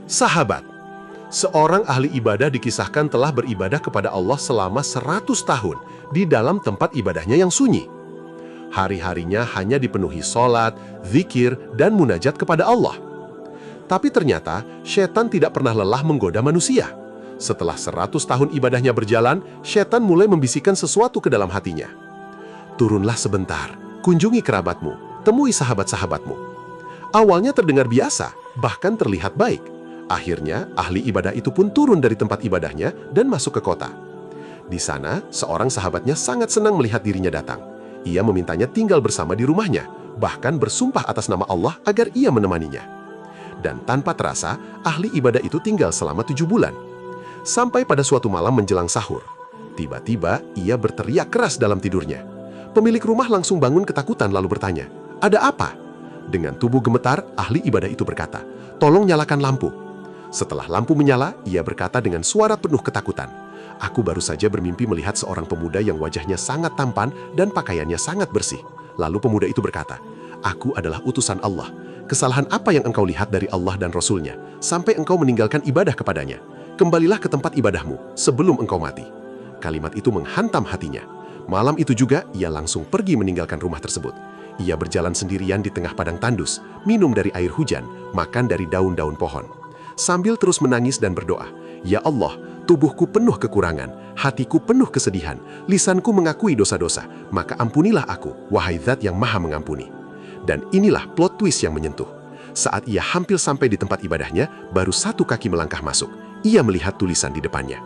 Sahabat, seorang ahli ibadah dikisahkan telah beribadah kepada Allah selama 100 tahun di dalam tempat ibadahnya yang sunyi. Hari-harinya hanya dipenuhi sholat, zikir, dan munajat kepada Allah. Tapi ternyata, setan tidak pernah lelah menggoda manusia. Setelah 100 tahun ibadahnya berjalan, setan mulai membisikkan sesuatu ke dalam hatinya. Turunlah sebentar, kunjungi kerabatmu, temui sahabat-sahabatmu. Awalnya terdengar biasa, bahkan terlihat baik. Akhirnya, ahli ibadah itu pun turun dari tempat ibadahnya dan masuk ke kota. Di sana, seorang sahabatnya sangat senang melihat dirinya datang. Ia memintanya tinggal bersama di rumahnya, bahkan bersumpah atas nama Allah agar ia menemaninya. Dan tanpa terasa, ahli ibadah itu tinggal selama 7 bulan. Sampai pada suatu malam menjelang sahur, tiba-tiba ia berteriak keras dalam tidurnya. Pemilik rumah langsung bangun ketakutan lalu bertanya, "Ada apa?" Dengan tubuh gemetar, ahli ibadah itu berkata, "Tolong nyalakan lampu." Setelah lampu menyala, ia berkata dengan suara penuh ketakutan, "Aku baru saja bermimpi melihat seorang pemuda yang wajahnya sangat tampan dan pakaiannya sangat bersih." Lalu pemuda itu berkata, "Aku adalah utusan Allah. Kesalahan apa yang engkau lihat dari Allah dan Rasul-Nya, sampai engkau meninggalkan ibadah kepadanya? Kembalilah ke tempat ibadahmu sebelum engkau mati." Kalimat itu menghantam hatinya. Malam itu juga, ia langsung pergi meninggalkan rumah tersebut. Ia berjalan sendirian di tengah padang tandus, minum dari air hujan, makan dari daun-daun pohon. Sambil terus menangis dan berdoa, "Ya Allah, tubuhku penuh kekurangan, hatiku penuh kesedihan, lisanku mengakui dosa-dosa, maka ampunilah aku, wahai Zat yang Maha Mengampuni." Dan inilah plot twist yang menyentuh. Saat ia hampir sampai di tempat ibadahnya, baru satu kaki melangkah masuk. Ia melihat tulisan di depannya.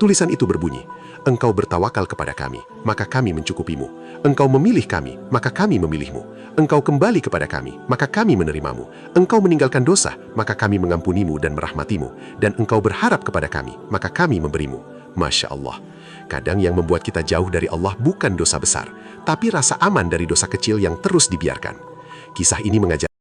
Tulisan itu berbunyi, "Engkau bertawakal kepada kami, maka kami mencukupimu. Engkau memilih kami, maka kami memilihmu. Engkau kembali kepada kami, maka kami menerimamu. Engkau meninggalkan dosa, maka kami mengampunimu dan merahmatimu. Dan engkau berharap kepada kami, maka kami memberimu." Masya Allah. Kadang yang membuat kita jauh dari Allah bukan dosa besar, tapi rasa aman dari dosa kecil yang terus dibiarkan. Kisah ini mengajar